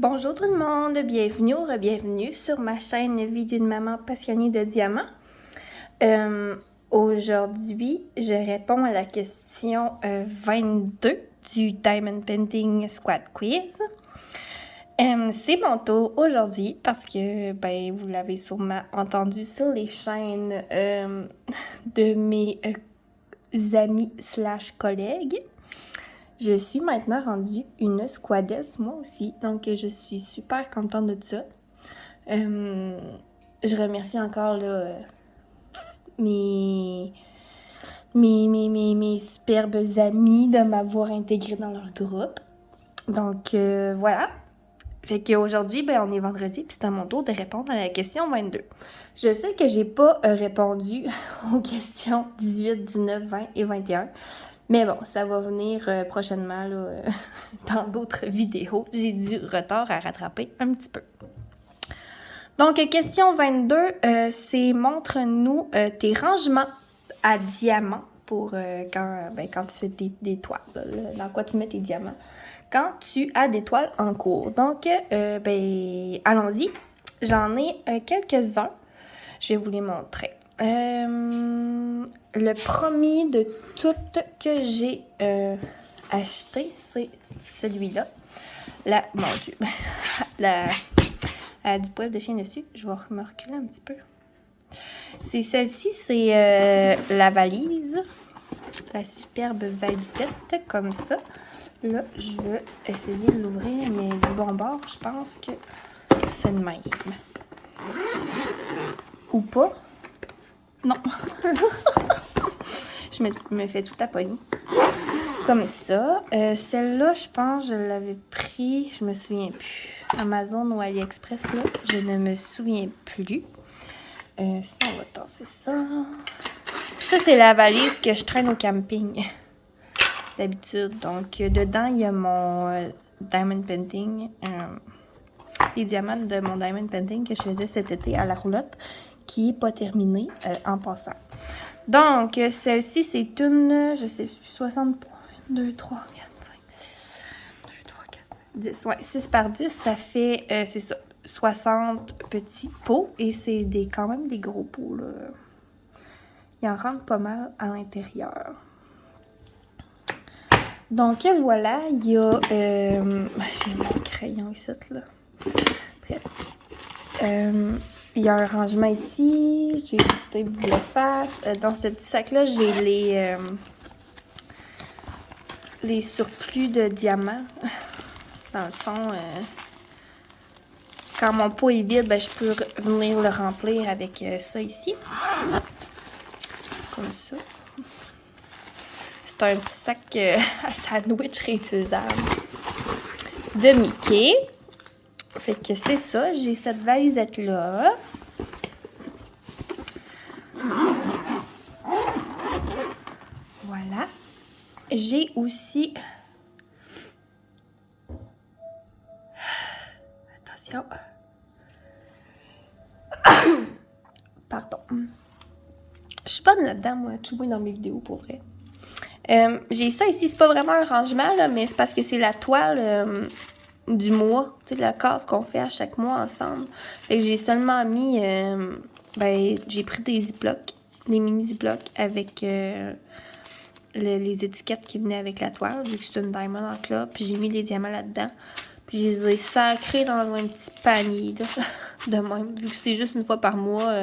Bonjour tout le monde, bienvenue ou re-bienvenue sur ma chaîne Vie d'une maman passionnée de diamants. Aujourd'hui, je réponds à la question 22 du Diamond Painting Squad Quiz. C'est mon tour aujourd'hui parce que vous l'avez sûrement entendu sur les chaînes de mes amis / collègues. Je suis maintenant rendue une squadesse, moi aussi, donc je suis super contente de ça. Je remercie encore là, mes superbes amis de m'avoir intégrée dans leur groupe. Donc voilà. Fait qu'aujourd'hui, on est vendredi, puis c'est à mon tour de répondre à la question 22. Je sais que j'ai pas répondu aux questions 18, 19, 20 et 21. Mais bon, ça va venir prochainement là, dans d'autres vidéos. J'ai du retard à rattraper un petit peu. Donc, question 22, c'est montre-nous tes rangements à diamants pour quand tu fais des toiles. Dans quoi tu mets tes diamants. Quand tu as des toiles en cours. Donc, allons-y. J'en ai quelques-uns. Je vais vous les montrer. Le premier de toutes que j'ai acheté, c'est celui-là. Mon Dieu, elle a du poil de chien dessus. Je vais me reculer un petit peu. C'est celle-ci, c'est la valise. La superbe valisette, comme ça. Là, je vais essayer de l'ouvrir, mais du bon bord, je pense que c'est le même. Ou pas. Non. Je me fais tout taponner. Comme ça. Celle-là, je pense, je l'avais pris, je me souviens plus. Amazon ou AliExpress, là, je ne me souviens plus. Ça, on va tasser ça. Ça, c'est la valise que je traîne au camping. D'habitude. Donc, dedans, il y a mon Diamond Painting. Les diamants de mon Diamond Painting que je faisais cet été à la roulotte, qui n'est pas terminée en passant. Donc, celle-ci, c'est une, je sais plus, 60 points. 2, 3, 4, 5, 6, 2, 3, 4, 10. Ouais, 6 par 10, ça fait, c'est ça, 60 petits pots. Et c'est quand même des gros pots, là. Il en rentre pas mal à l'intérieur. Donc, voilà, il y a, j'ai mon crayon ici, là. Bref. Il y a un rangement ici. J'ai du tape de face. Dans ce petit sac-là, j'ai les surplus de diamants. Dans le fond, quand mon pot est vide, je peux venir le remplir avec ça ici. Comme ça. C'est un petit sac à sandwich réutilisable de Mickey. Fait que c'est ça, j'ai cette valisette-là. Voilà. J'ai aussi... Attention. Pardon. Je suis pas là-dedans, moi, à jouer dans mes vidéos, pour vrai. J'ai ça ici, c'est pas vraiment un rangement, là, mais c'est parce que c'est la toile... du mois, tu sais, la case qu'on fait à chaque mois ensemble. Fait que j'ai seulement mis, j'ai pris des ziplocs, des mini ziplocs avec les étiquettes qui venaient avec la toile, vu que c'est une diamond en club, puis j'ai mis les diamants là-dedans. Puis je les ai sacrés dans un petit panier, là, de même. Vu que c'est juste une fois par mois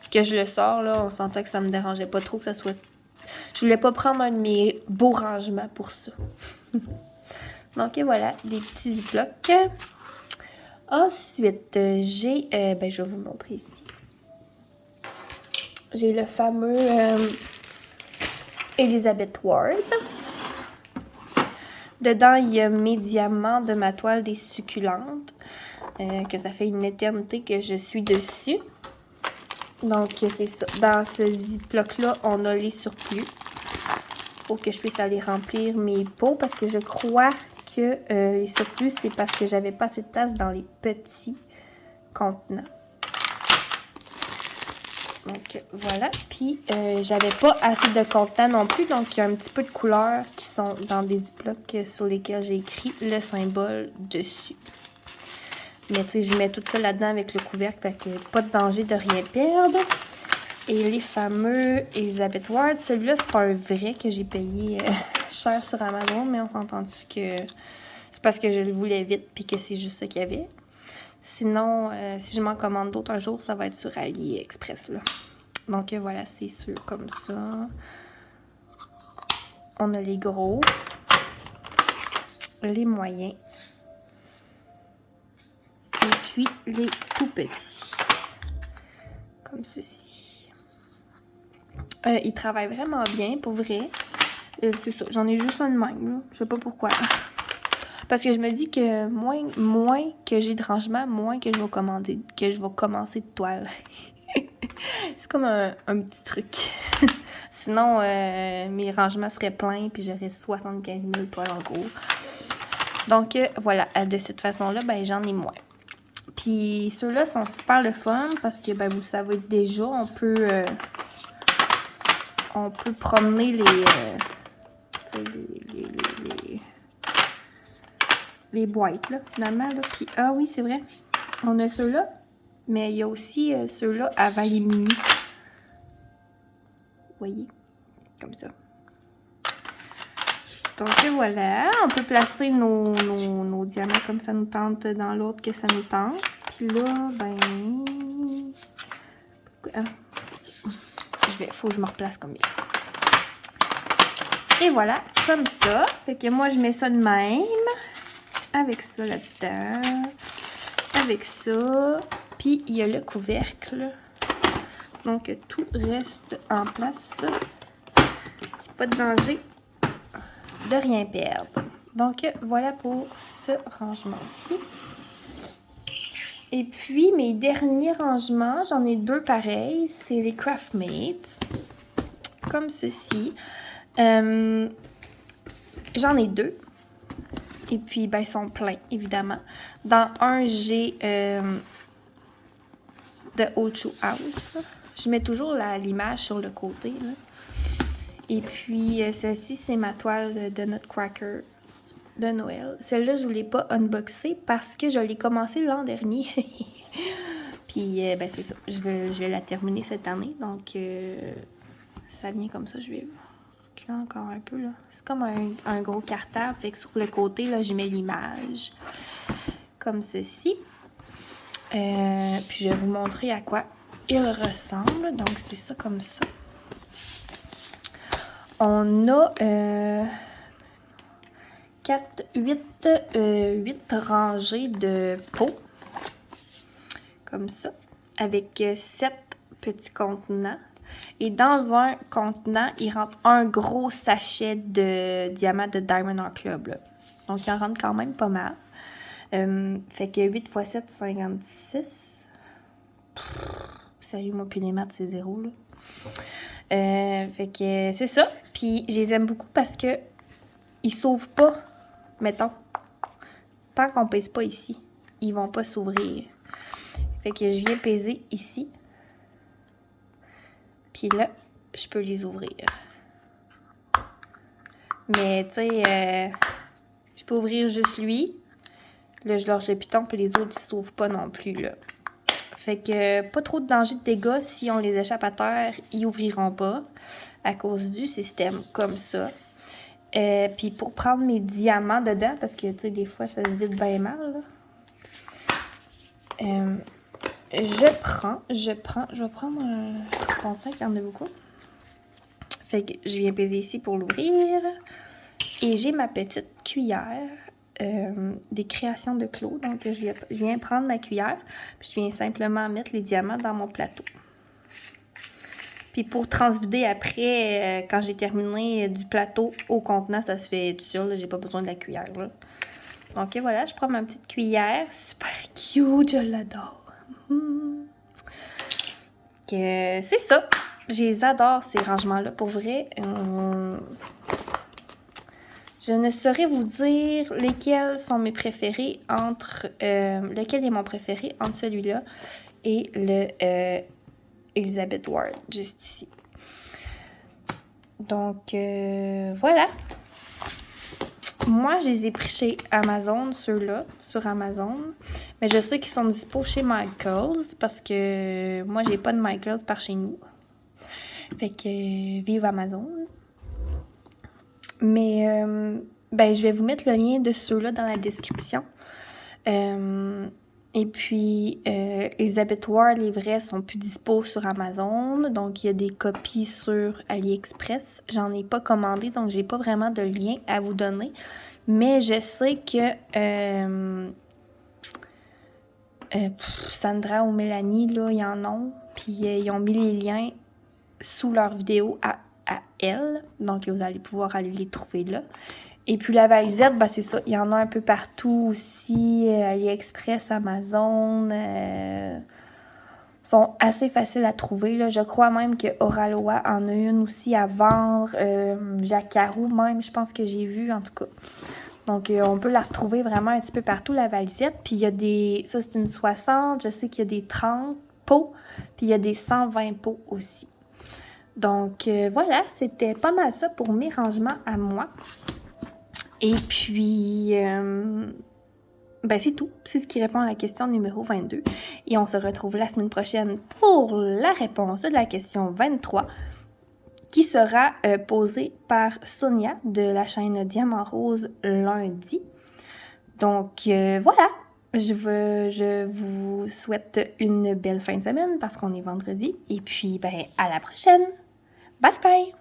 que je le sors, là, on sentait que ça me dérangeait pas trop que ça soit... Je voulais pas prendre un de mes beaux rangements pour ça. Donc, voilà, des petits ziplocs. Ensuite, j'ai... je vais vous le montrer ici. J'ai le fameux Elizabeth Ward. Dedans, il y a mes diamants de ma toile des succulentes. Que ça fait une éternité que je suis dessus. Donc, c'est ça. Dans ce ziploc-là, on a les surplus. Pour que je puisse aller remplir mes pots. Parce que je crois... que les surplus, c'est parce que j'avais pas assez de place dans les petits contenants. Donc, voilà. Puis, j'avais pas assez de contenants non plus. Donc, il y a un petit peu de couleurs qui sont dans des ziplocs sur lesquels j'ai écrit le symbole dessus. Mais tu sais, je mets tout ça là-dedans avec le couvercle, fait que pas de danger de rien perdre. Et les fameux Elizabeth Ward, celui-là, c'est un vrai que j'ai payé cher sur Amazon, mais on s'est entendu que c'est parce que je le voulais vite puis que c'est juste ça qu'il y avait. Sinon, si je m'en commande d'autres un jour, ça va être sur AliExpress, là. Donc voilà, c'est sûr comme ça. On a les gros, les moyens, et puis les tout petits, comme ceci. Ils travaillent vraiment bien, pour vrai. C'est ça, j'en ai juste un de même, là. Je sais pas pourquoi. Parce que je me dis que moins que j'ai de rangement, moins que je vais commencer de toile. C'est comme un petit truc. Sinon, mes rangements seraient pleins puis j'aurais 75 000 toiles en gros. Donc, voilà, de cette façon-là, ben j'en ai moins. Puis ceux-là sont super le fun parce que, ben vous savez déjà, on peut promener les boîtes, là, finalement. Là. Puis, ah oui, c'est vrai, on a ceux-là, mais il y a aussi ceux-là avant les mini. Vous voyez? Comme ça. Donc voilà, on peut placer nos diamants comme ça nous tente dans l'autre que ça nous tente. Puis là, ben... Ah, c'est ça. Faut que je me replace comme il faut. Et voilà, comme ça. Fait que moi, je mets ça de même. Avec ça là-dedans. Avec ça. Puis il y a le couvercle. Donc tout reste en place. Pas de danger de rien perdre. Donc voilà pour ce rangement-ci. Et puis mes derniers rangements, j'en ai deux pareils. C'est les Craftmates. Comme ceci. J'en ai deux. Et puis ben ils sont pleins, évidemment. Dans un, j'ai The Ocho House. Je mets toujours l'image sur le côté, là. Et puis, celle-ci, c'est ma toile de Nutcracker de Noël. Celle-là, je ne l'ai pas unboxée parce que je l'ai commencée l'an dernier. Puis, ben, c'est ça. Je vais la terminer cette année. Donc, ça vient comme ça. Je vais reculer encore un peu, là. C'est comme un gros cartable. Fait que sur le côté, là, je mets l'image. Comme ceci. Puis, je vais vous montrer à quoi il ressemble. Donc, c'est ça comme ça. On a 8 rangées de pots, comme ça, avec 7 petits contenants. Et dans un contenant, il rentre un gros sachet de diamants de Diamond Art Club. Là. Donc, il en rentre quand même pas mal. Fait que 8 x 7, 56. Sérieux, moi, puis les maths, c'est 0, là. Fait que c'est ça. Puis je les aime beaucoup parce que ils s'ouvrent pas, mettons. Tant qu'on pèse pas ici, ils vont pas s'ouvrir. Fait que je viens peser ici. Puis là, je peux les ouvrir. Mais tu sais, je peux ouvrir juste lui. Là, je lâche le piton, puis les autres, ils s'ouvrent pas non plus, là. Fait que pas trop de danger de dégâts. Si on les échappe à terre, ils ouvriront pas à cause du système comme ça. Puis pour prendre mes diamants dedans, parce que tu sais, des fois, ça se vide bien mal. Je vais prendre un contenant qui en a beaucoup. Fait que je viens peser ici pour l'ouvrir. Et j'ai ma petite cuillère. Des créations de Claude. Donc, je viens prendre ma cuillère, puis je viens simplement mettre les diamants dans mon plateau. Puis pour transvider après, quand j'ai terminé du plateau au contenant, ça se fait tout seul. J'ai pas besoin de la cuillère. Là. Donc, voilà, je prends ma petite cuillère. Super cute, je l'adore. C'est ça. Je les adore, ces rangements-là, pour vrai. Je ne saurais vous dire lesquels sont mes préférés lequel est mon préféré entre celui-là et le Elizabeth Ward, juste ici. Donc, voilà. moi, je les ai pris chez Amazon, ceux-là, sur Amazon. Mais je sais qu'ils sont dispo chez Michaels parce que moi, j'ai pas de Michaels par chez nous. Fait que vive Amazon. Mais je vais vous mettre le lien de ceux-là dans la description. Et puis, les abattoirs, les vrais, sont plus dispo sur Amazon. Donc, il y a des copies sur AliExpress. J'en ai pas commandé, donc j'ai pas vraiment de lien à vous donner. Mais je sais que Sandra ou Mélanie, là, ils en ont. Puis, ils ont mis les liens sous leur vidéo à elles. Donc, vous allez pouvoir aller les trouver là. Et puis la valisette, c'est ça. Il y en a un peu partout aussi. AliExpress, Amazon. Sont assez faciles à trouver. Là. Je crois même que Oraloa en a une aussi à vendre. Jacquarou même, je pense que j'ai vu en tout cas. Donc, on peut la retrouver vraiment un petit peu partout, la valisette. Puis il y a des... Ça, c'est une 60. Je sais qu'il y a des 30 pots. Puis il y a des 120 pots aussi. Donc, voilà. C'était pas mal ça pour mes rangements à moi. Et puis, c'est tout. C'est ce qui répond à la question numéro 22. Et on se retrouve la semaine prochaine pour la réponse de la question 23 qui sera posée par Sonia de la chaîne Diamant Rose lundi. Donc, voilà. Je vous souhaite une belle fin de semaine parce qu'on est vendredi. Et puis, à la prochaine. Bye bye!